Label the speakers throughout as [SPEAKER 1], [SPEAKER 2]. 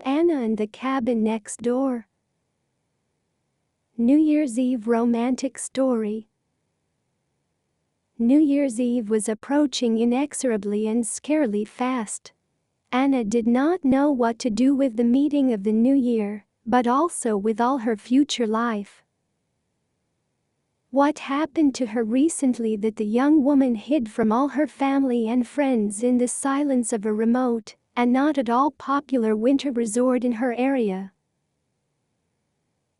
[SPEAKER 1] Anna and the cabin next door. New Year's Eve romantic story. New Year's Eve was approaching inexorably and scarily fast. Anna did not know what to do with the meeting of the new year, but also with all her future life. What happened to her recently that the young woman hid from all her family and friends in the silence of a remote and not at all popular winter resort in her area?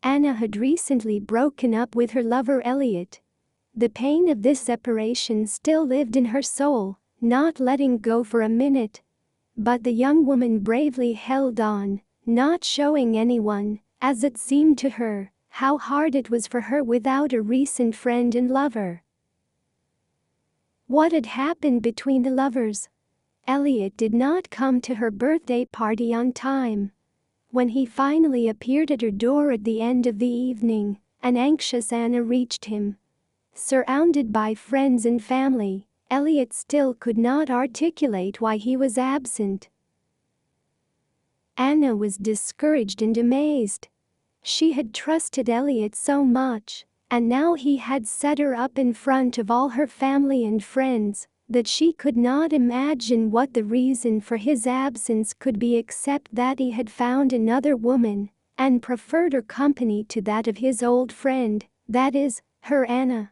[SPEAKER 1] Anna had recently broken up with her lover Elliot. The pain of this separation still lived in her soul, not letting go for a minute. But the young woman bravely held on, not showing anyone, as it seemed to her, how hard it was for her without a recent friend and lover. What had happened between the lovers? Elliot did not come to her birthday party on time. When he finally appeared at her door at the end of the evening, an anxious Anna reached him. Surrounded by friends and family, Elliot still could not articulate why he was absent. Anna was discouraged and amazed. She had trusted Elliot so much, and now he had set her up in front of all her family and friends, that she could not imagine what the reason for his absence could be except that he had found another woman and preferred her company to that of his old friend, that is, her Anna.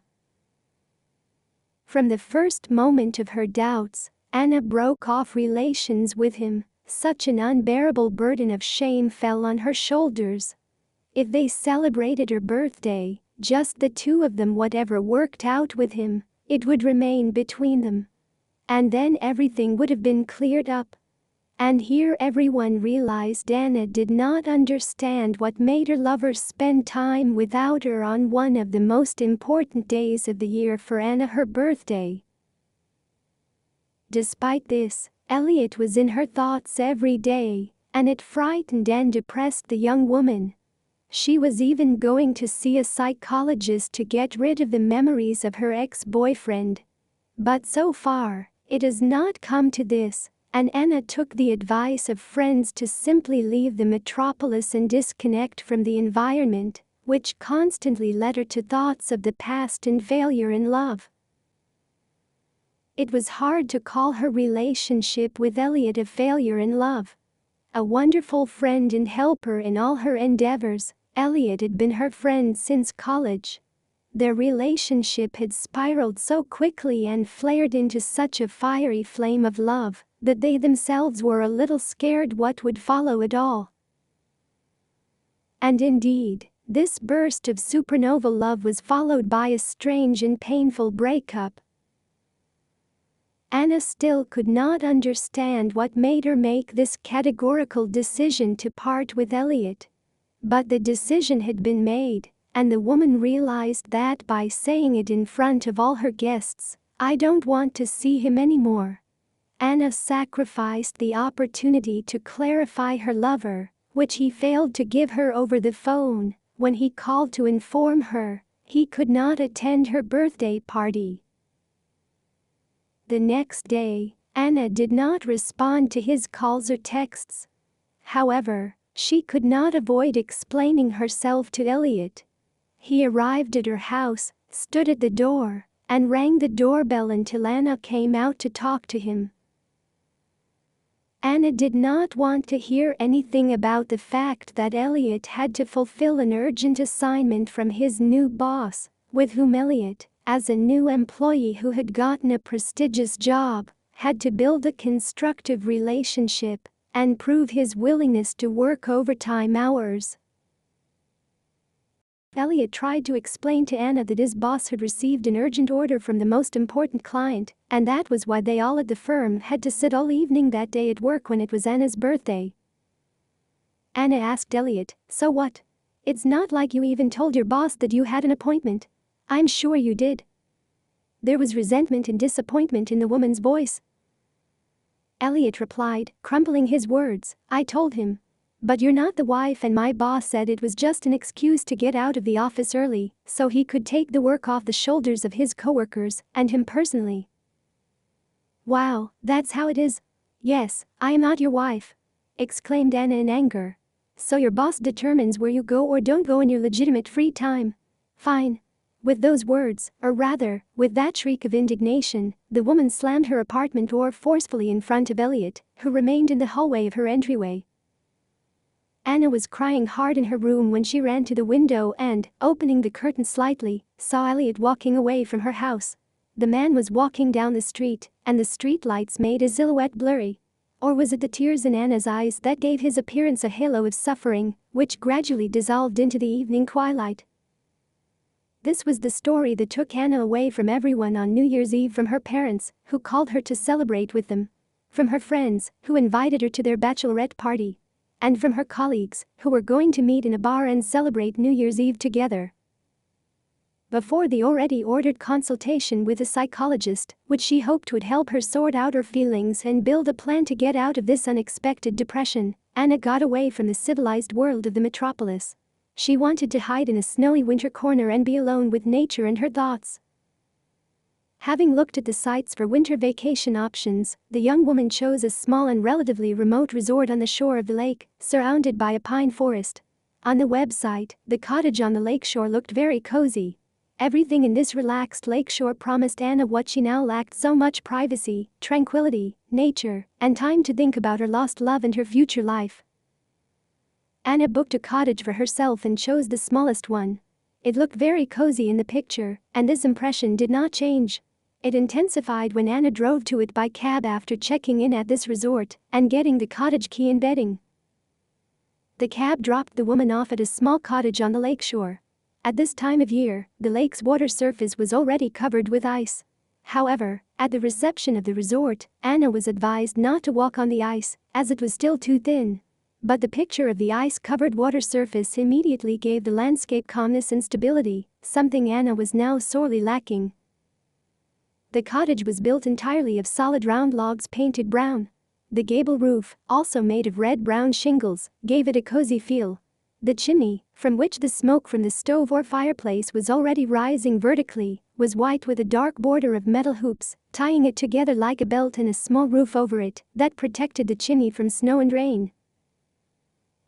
[SPEAKER 1] From the first moment of her doubts, Anna broke off relations with him. Such an unbearable burden of shame fell on her shoulders. If they celebrated her birthday, just the two of them, whatever worked out with him, it would remain between them. And then everything would have been cleared up. And here everyone realized Anna did not understand what made her lover spend time without her on one of the most important days of the year for Anna, her birthday. Despite this, Elliot was in her thoughts every day, and it frightened and depressed the young woman. She was even going to see a psychologist to get rid of the memories of her ex-boyfriend. But so far, it has not come to this, and Anna took the advice of friends to simply leave the metropolis and disconnect from the environment, which constantly led her to thoughts of the past and failure in love. It was hard to call her relationship with Elliot a failure in love. A wonderful friend and helper in all her endeavors, Elliot had been her friend since college. Their relationship had spiraled so quickly and flared into such a fiery flame of love that they themselves were a little scared what would follow it all. And indeed, this burst of supernova love was followed by a strange and painful breakup. Anna still could not understand what made her make this categorical decision to part with Elliot. But the decision had been made, and the woman realized that by saying it in front of all her guests, "I don't want to see him anymore." Anna sacrificed the opportunity to clarify her lover, which he failed to give her over the phone, when he called to inform her he could not attend her birthday party. The next day, Anna did not respond to his calls or texts. However, she could not avoid explaining herself to Elliot. He arrived at her house, stood at the door, and rang the doorbell until Anna came out to talk to him. Anna did not want to hear anything about the fact that Elliot had to fulfill an urgent assignment from his new boss, with whom Elliot, as a new employee who had gotten a prestigious job, had to build a constructive relationship and prove his willingness to work overtime hours. Elliot tried to explain to Anna that his boss had received an urgent order from the most important client, and that was why they all at the firm had to sit all evening that day at work when it was Anna's birthday. Anna asked Elliot, "So what? It's not like you even told your boss that you had an appointment." "I'm sure you did." There was resentment and disappointment in the woman's voice. Elliot replied, crumpling his words, "I told him. But you're not the wife, and my boss said it was just an excuse to get out of the office early so he could take the work off the shoulders of his coworkers and him personally." "Wow, that's how it is?" "Yes, I am not your wife. exclaimed Anna in anger. "So your boss determines where you go or don't go in your legitimate free time? Fine." With those words, or rather, with that shriek of indignation, the woman slammed her apartment door forcefully in front of Elliot, who remained in the hallway of her entryway. Anna was crying hard in her room when she ran to the window and, opening the curtain slightly, saw Elliot walking away from her house. The man was walking down the street, and the street lights made his silhouette blurry. Or was it the tears in Anna's eyes that gave his appearance a halo of suffering, which gradually dissolved into the evening twilight? This was the story that took Anna away from everyone on New Year's Eve, from her parents, who called her to celebrate with them, from her friends, who invited her to their bachelorette party, and from her colleagues, who were going to meet in a bar and celebrate New Year's Eve together. Before the already ordered consultation with a psychologist, which she hoped would help her sort out her feelings and build a plan to get out of this unexpected depression, Anna got away from the civilized world of the metropolis. She wanted to hide in a snowy winter corner and be alone with nature and her thoughts. Having looked at the sites for winter vacation options, the young woman chose a small and relatively remote resort on the shore of the lake, surrounded by a pine forest. On the website, the cottage on the lakeshore looked very cozy. Everything in this relaxed lakeshore promised Anna what she now lacked so much: privacy, tranquility, nature, and time to think about her lost love and her future life. Anna booked a cottage for herself and chose the smallest one. It looked very cozy in the picture, and this impression did not change. It intensified when Anna drove to it by cab after checking in at this resort and getting the cottage key and bedding. The cab dropped the woman off at a small cottage on the lakeshore. At this time of year, the lake's water surface was already covered with ice. However, at the reception of the resort, Anna was advised not to walk on the ice, as it was still too thin. But the picture of the ice-covered water surface immediately gave the landscape calmness and stability, something Anna was now sorely lacking. The cottage was built entirely of solid round logs painted brown. The gable roof, also made of red-brown shingles, gave it a cozy feel. The chimney, from which the smoke from the stove or fireplace was already rising vertically, was white with a dark border of metal hoops, tying it together like a belt, and a small roof over it that protected the chimney from snow and rain.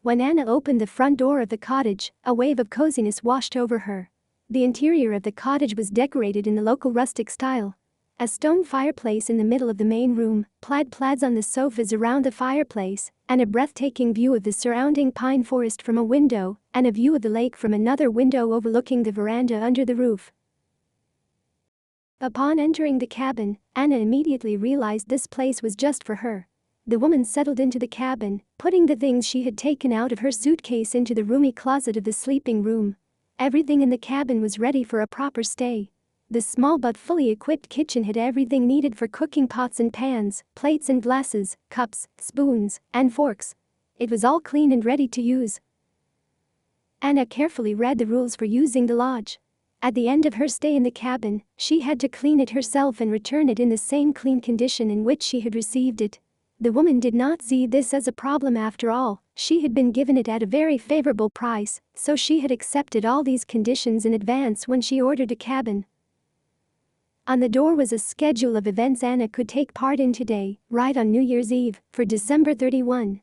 [SPEAKER 1] When Anna opened the front door of the cottage, a wave of coziness washed over her. The interior of the cottage was decorated in the local rustic style. A stone fireplace in the middle of the main room, plaids on the sofas around the fireplace, and a breathtaking view of the surrounding pine forest from a window, and a view of the lake from another window overlooking the veranda under the roof. Upon entering the cabin, Anna immediately realized this place was just for her. The woman settled into the cabin, putting the things she had taken out of her suitcase into the roomy closet of the sleeping room. Everything in the cabin was ready for a proper stay. The small but fully equipped kitchen had everything needed for cooking: pots and pans, plates and glasses, cups, spoons, and forks. It was all clean and ready to use. Anna carefully read the rules for using the lodge. At the end of her stay in the cabin, she had to clean it herself and return it in the same clean condition in which she had received it. The woman did not see this as a problem after all. She had been given it at a very favorable price, so she had accepted all these conditions in advance when she ordered a cabin. On the door was a schedule of events Anna could take part in today, right on New Year's Eve, for December 31.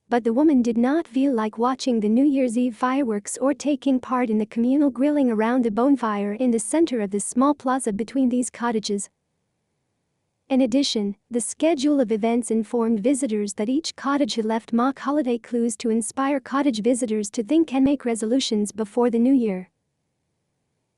[SPEAKER 1] But the woman did not feel like watching the New Year's Eve fireworks or taking part in the communal grilling around the bonfire in the center of the small plaza between these cottages. In addition, the schedule of events informed visitors that each cottage had left mock holiday clues to inspire cottage visitors to think and make resolutions before the new year.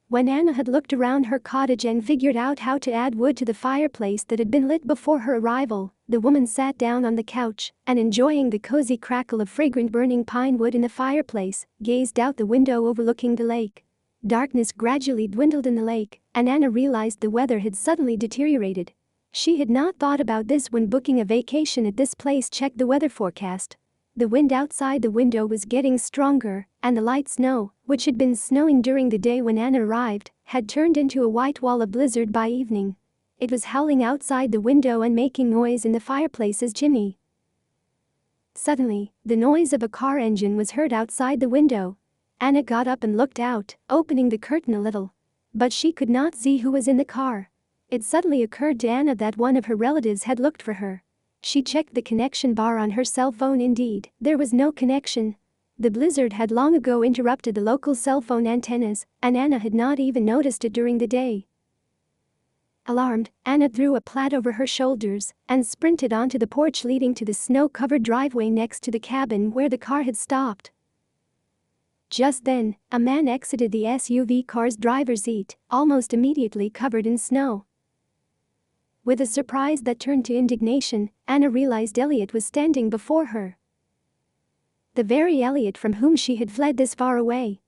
[SPEAKER 1] When Anna had looked around her cottage and figured out how to add wood to the fireplace that had been lit before her arrival, the woman sat down on the couch and, enjoying the cozy crackle of fragrant burning pine wood in the fireplace, gazed out the window overlooking the lake. Darkness gradually dwindled in the lake, and Anna realized the weather had suddenly deteriorated. She had not thought about this when booking a vacation at this place. Checked the weather forecast. The wind outside the window was getting stronger, and the light snow, which had been snowing during the day when Anna arrived, had turned into a white wall of blizzard by evening. It was howling outside the window and making noise in the fireplace's chimney. Suddenly, the noise of a car engine was heard outside the window. Anna got up and looked out, opening the curtain a little. But she could not see who was in the car. It suddenly occurred to Anna that one of her relatives had looked for her. She checked the connection bar on her cell phone. Indeed, there was no connection. The blizzard had long ago interrupted the local cell phone antennas, and Anna had not even noticed it during the day. Alarmed, Anna threw a plaid over her shoulders and sprinted onto the porch leading to the snow-covered driveway next to the cabin where the car had stopped. Just then, a man exited the SUV car's driver's seat, almost immediately covered in snow. With a surprise that turned to indignation, Anna realized Elliot was standing before her. The very Elliot from whom she had fled this far away.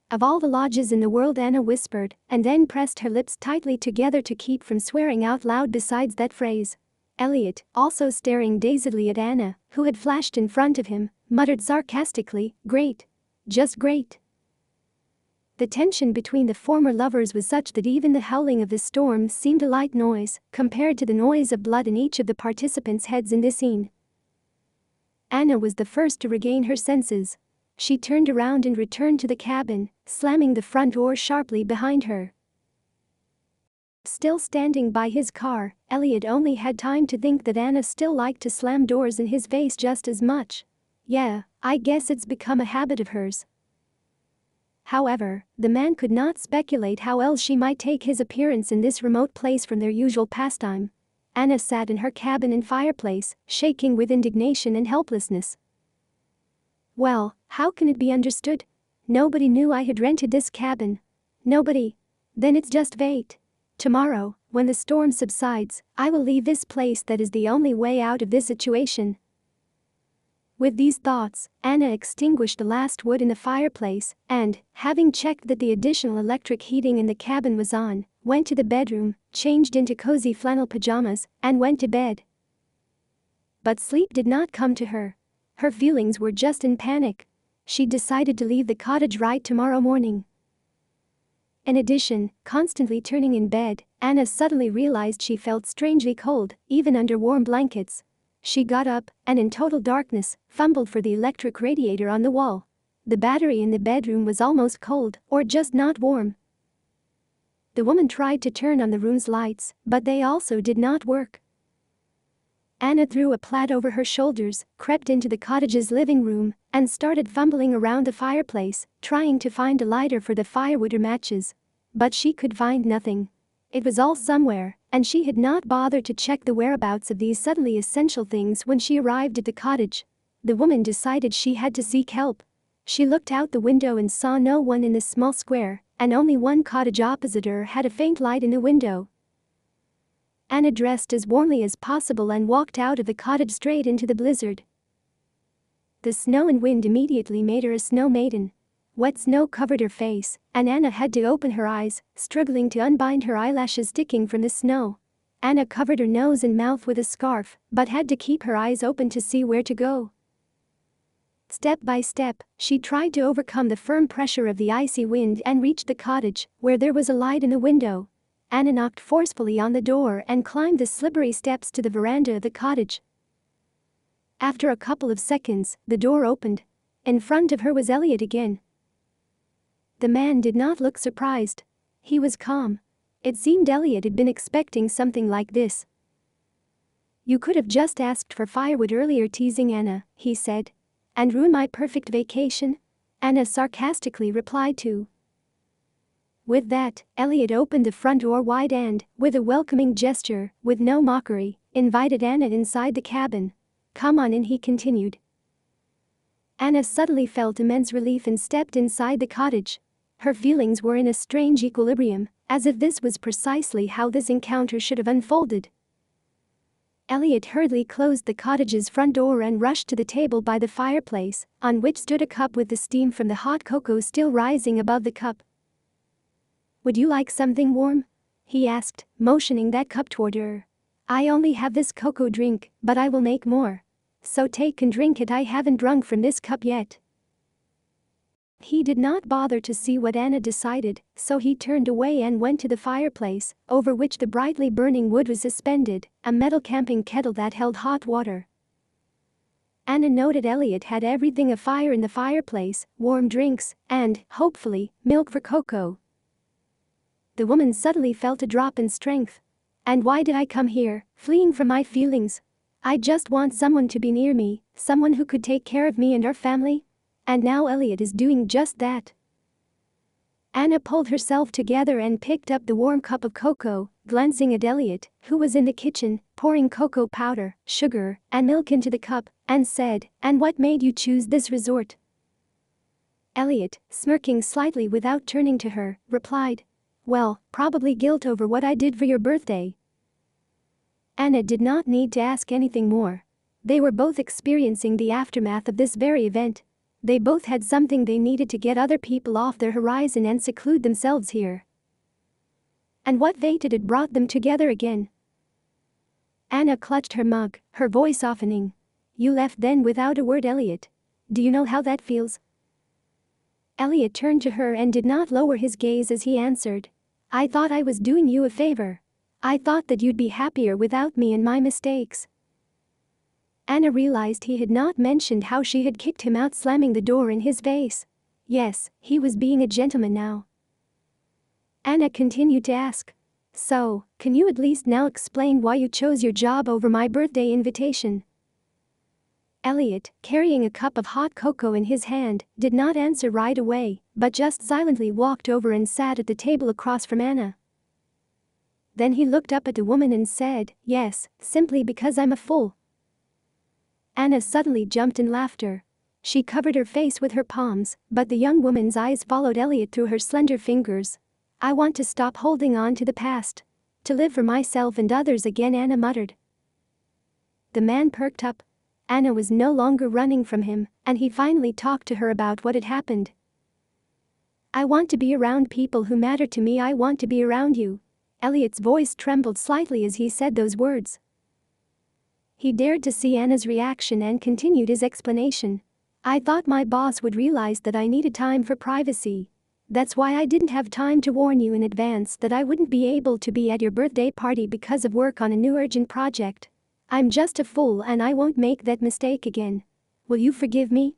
[SPEAKER 1] "Of all the lodges in the world," Anna whispered, and then pressed her lips tightly together to keep from swearing out loud besides that phrase. Elliot, also staring dazedly at Anna, who had flashed in front of him, muttered sarcastically, "Great. Just great." The tension between the former lovers was such that even the howling of the storm seemed a light noise compared to the noise of blood in each of the participants' heads in this scene. Anna was the first to regain her senses. She turned around and returned to the cabin, slamming the front door sharply behind her. Still standing by his car, Elliot only had time to think that Anna still liked to slam doors in his face just as much. "Yeah, I guess it's become a habit of hers." However, the man could not speculate how else she might take his appearance in this remote place from their usual pastime. Anna sat in her cabin and fireplace, shaking with indignation and helplessness. "Well, how can it be understood? Nobody knew I had rented this cabin. Nobody. Then it's just fate. Tomorrow, when the storm subsides, I will leave this place. That is the only way out of this situation." With these thoughts, Anna extinguished the last wood in the fireplace and, having checked that the additional electric heating in the cabin was on, went to the bedroom, changed into cozy flannel pajamas, and went to bed. But sleep did not come to her. Her feelings were just in panic. She decided to leave the cottage right tomorrow morning. In addition, constantly turning in bed, Anna suddenly realized she felt strangely cold, even under warm blankets. She got up and, in total darkness, fumbled for the electric radiator on the wall. The battery in the bedroom was almost cold, or just not warm. The woman tried to turn on the room's lights, but they also did not work. Anna threw a plaid over her shoulders, crept into the cottage's living room, and started fumbling around the fireplace, trying to find a lighter for the firewood or matches. But she could find nothing. It was all somewhere, and she had not bothered to check the whereabouts of these suddenly essential things when she arrived at the cottage. The woman decided she had to seek help. She looked out the window and saw no one in the small square, and only one cottage opposite her had a faint light in the window. Anna dressed as warmly as possible and walked out of the cottage straight into the blizzard. The snow and wind immediately made her a snow maiden. Wet snow covered her face, and Anna had to open her eyes, struggling to unbind her eyelashes sticking from the snow. Anna covered her nose and mouth with a scarf, but had to keep her eyes open to see where to go. Step by step, she tried to overcome the firm pressure of the icy wind and reached the cottage, where there was a light in the window. Anna knocked forcefully on the door and climbed the slippery steps to the veranda of the cottage. After a couple of seconds, the door opened. In front of her was Elliot again. The man did not look surprised. He was calm. It seemed Elliot had been expecting something like this. "You could have just asked for firewood earlier," teasing Anna, he said. "And ruin my perfect vacation?" Anna sarcastically replied to. With that, Elliot opened the front door wide and, with a welcoming gesture, with no mockery, invited Anna inside the cabin. "Come on in," he continued. Anna suddenly felt immense relief and stepped inside the cottage. Her feelings were in a strange equilibrium, as if this was precisely how this encounter should have unfolded. Elliot hurriedly closed the cottage's front door and rushed to the table by the fireplace, on which stood a cup with the steam from the hot cocoa still rising above the cup. "Would you like something warm?" he asked, motioning that cup toward her. "I only have this cocoa drink, but I will make more. So take and drink it. I haven't drunk from this cup yet." He did not bother to see what Anna decided, so he turned away and went to the fireplace, over which the brightly burning wood was suspended, a metal camping kettle that held hot water. Anna noted Elliot had everything afire in the fireplace, warm drinks, and, hopefully, milk for cocoa. The woman suddenly felt a drop in strength. And why did I come here, fleeing from my feelings? I just want someone to be near me, someone who could take care of me and our family. And now Elliot is doing just that. Anna pulled herself together and picked up the warm cup of cocoa, glancing at Elliot, who was in the kitchen, pouring cocoa powder, sugar, and milk into the cup, and said, "And what made you choose this resort?" Elliot, smirking slightly without turning to her, replied, "Well, probably guilt over what I did for your birthday." Anna did not need to ask anything more. They were both experiencing the aftermath of this very event. They both had something they needed to get other people off their horizon and seclude themselves here. And what fate had brought them together again? Anna clutched her mug, her voice softening. "You left then without a word, Elliot. Do you know how that feels?" Elliot turned to her and did not lower his gaze as he answered, "I thought I was doing you a favor. I thought that you'd be happier without me and my mistakes." Anna realized he had not mentioned how she had kicked him out, slamming the door in his face. Yes, he was being a gentleman now. Anna continued to ask, "So, can you at least now explain why you chose your job over my birthday invitation?" Elliot, carrying a cup of hot cocoa in his hand, did not answer right away, but just silently walked over and sat at the table across from Anna. Then he looked up at the woman and said, "Yes, simply because I'm a fool." Anna suddenly jumped in laughter. She covered her face with her palms, but the young woman's eyes followed Elliot through her slender fingers. "I want to stop holding on to the past. To live for myself and others again," Anna muttered. The man perked up. Anna was no longer running from him, and he finally talked to her about what had happened. "I want to be around people who matter to me. I want to be around you." Elliot's voice trembled slightly as he said those words. He dared to see Anna's reaction and continued his explanation. "I thought my boss would realize that I needed time for privacy. That's why I didn't have time to warn you in advance that I wouldn't be able to be at your birthday party because of work on a new urgent project. I'm just a fool and I won't make that mistake again. Will you forgive me?"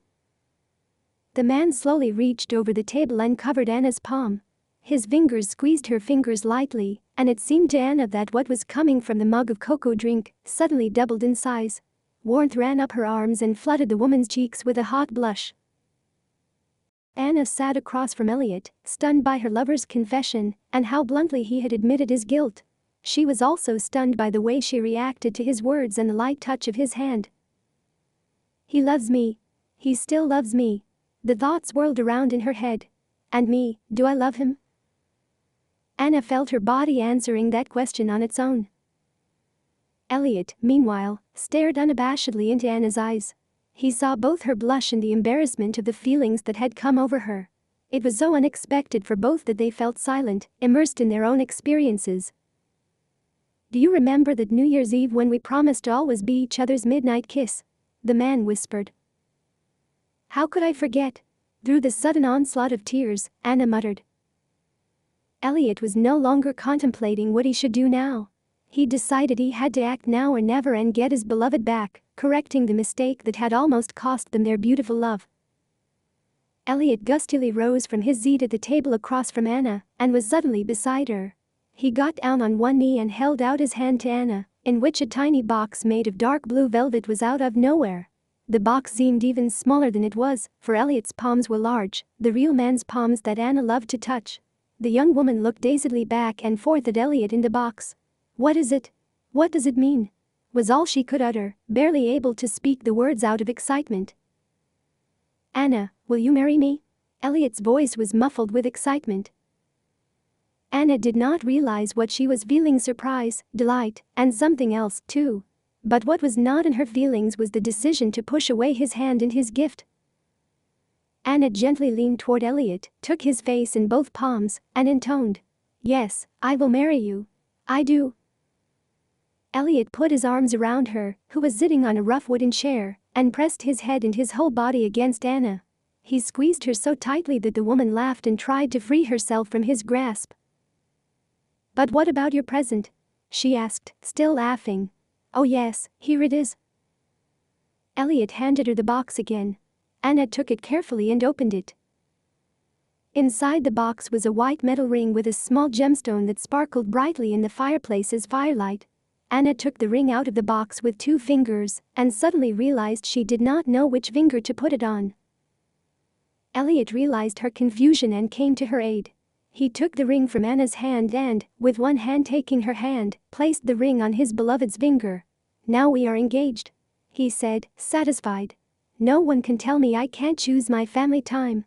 [SPEAKER 1] The man slowly reached over the table and covered Anna's palm. His fingers squeezed her fingers lightly, and it seemed to Anna that what was coming from the mug of cocoa drink suddenly doubled in size. Warmth ran up her arms and flooded the woman's cheeks with a hot blush. Anna sat across from Elliot, stunned by her lover's confession and how bluntly he had admitted his guilt. She was also stunned by the way she reacted to his words and the light touch of his hand. "He loves me. He still loves me." The thoughts whirled around in her head. "And me, do I love him?" Anna felt her body answering that question on its own. Elliot, meanwhile, stared unabashedly into Anna's eyes. He saw both her blush and the embarrassment of the feelings that had come over her. It was so unexpected for both that they felt silent, immersed in their own experiences. "Do you remember that New Year's Eve when we promised to always be each other's midnight kiss?" the man whispered. "How could I forget?" Through the sudden onslaught of tears, Anna muttered. Elliot was no longer contemplating what he should do now. He decided he had to act now or never and get his beloved back, correcting the mistake that had almost cost them their beautiful love. Elliot gustily rose from his seat at the table across from Anna and was suddenly beside her. He got down on one knee and held out his hand to Anna, in which a tiny box made of dark blue velvet was out of nowhere. The box seemed even smaller than it was, for Elliot's palms were large, the real man's palms that Anna loved to touch. The young woman looked dazedly back and forth at Elliot in the box. "What is it? What does it mean?" was all she could utter, barely able to speak the words out of excitement. "Anna, will you marry me?" Elliot's voice was muffled with excitement. Anna did not realize what she was feeling: surprise, delight, and something else, too. But what was not in her feelings was the decision to push away his hand and his gift. Anna gently leaned toward Elliot, took his face in both palms, and intoned, "Yes, I will marry you. I do." Elliot put his arms around her, who was sitting on a rough wooden chair, and pressed his head and his whole body against Anna. He squeezed her so tightly that the woman laughed and tried to free herself from his grasp. "But what about your present?" she asked, still laughing. "Oh yes, here it is." Elliot handed her the box again. Anna took it carefully and opened it. Inside the box was a white metal ring with a small gemstone that sparkled brightly in the fireplace's firelight. Anna took the ring out of the box with 2 fingers and suddenly realized she did not know which finger to put it on. Elliot realized her confusion and came to her aid. He took the ring from Anna's hand and, with one hand taking her hand, placed the ring on his beloved's finger. "Now we are engaged," he said, satisfied. "No one can tell me I can't choose my family time."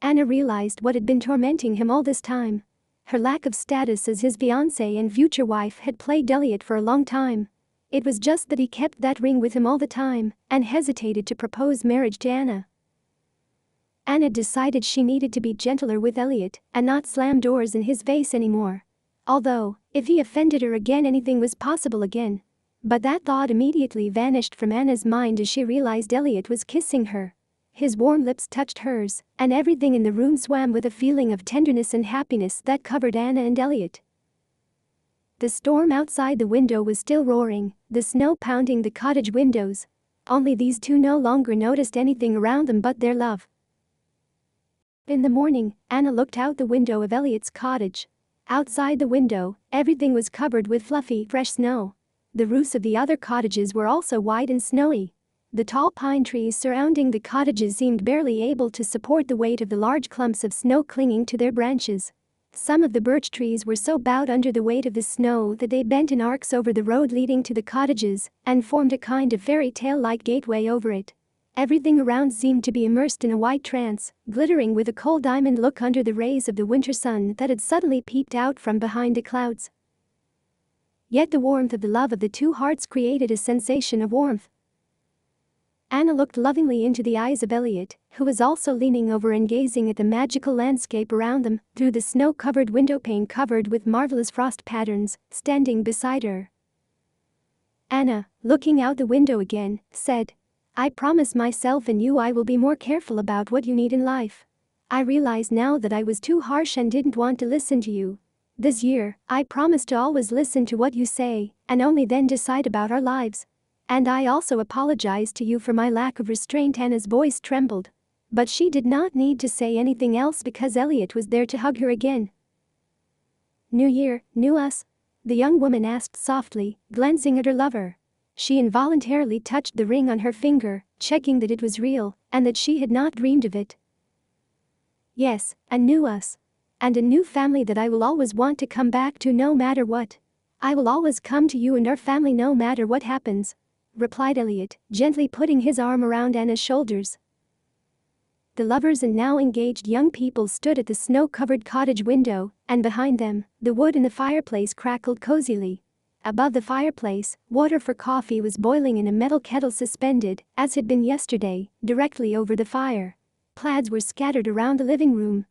[SPEAKER 1] Anna realized what had been tormenting him all this time. Her lack of status as his fiancée and future wife had plagued Elliot for a long time. It was just that he kept that ring with him all the time and hesitated to propose marriage to Anna. Anna decided she needed to be gentler with Elliot and not slam doors in his face anymore. Although, if he offended her again, anything was possible again. But that thought immediately vanished from Anna's mind as she realized Elliot was kissing her. His warm lips touched hers, and everything in the room swam with a feeling of tenderness and happiness that covered Anna and Elliot. The storm outside the window was still roaring, the snow pounding the cottage windows. Only these two no longer noticed anything around them but their love. In the morning, Anna looked out the window of Elliot's cottage. Outside the window, everything was covered with fluffy, fresh snow. The roofs of the other cottages were also white and snowy. The tall pine trees surrounding the cottages seemed barely able to support the weight of the large clumps of snow clinging to their branches. Some of the birch trees were so bowed under the weight of the snow that they bent in arcs over the road leading to the cottages and formed a kind of fairy tale-like gateway over it. Everything around seemed to be immersed in a white trance, glittering with a cold diamond look under the rays of the winter sun that had suddenly peeped out from behind the clouds. Yet the warmth of the love of the two hearts created a sensation of warmth. Anna looked lovingly into the eyes of Elliot, who was also leaning over and gazing at the magical landscape around them through the snow-covered windowpane covered with marvelous frost patterns, standing beside her. Anna, looking out the window again, said, "I promise myself and you I will be more careful about what you need in life. I realize now that I was too harsh and didn't want to listen to you. This year, I promise to always listen to what you say and only then decide about our lives. And I also apologize to you for my lack of restraint." Anna's voice trembled. But she did not need to say anything else because Elliot was there to hug her again. "New year, new us?" the young woman asked softly, glancing at her lover. She involuntarily touched the ring on her finger, checking that it was real and that she had not dreamed of it. "Yes, a new us. And a new family that I will always want to come back to no matter what. I will always come to you and our family no matter what happens," replied Elliot, gently putting his arm around Anna's shoulders. The lovers and now engaged young people stood at the snow-covered cottage window, and behind them, the wood in the fireplace crackled cozily. Above the fireplace, water for coffee was boiling in a metal kettle suspended, as had been yesterday, directly over the fire. Plaids were scattered around the living room.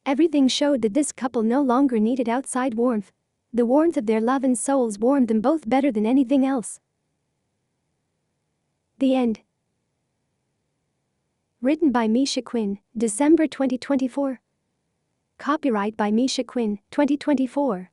[SPEAKER 1] Everything showed that this couple no longer needed outside warmth. The warmth of their love and souls warmed them both better than anything else. The end. Written by Misha Quinn, December 2024. Copyright by Misha Quinn, 2024.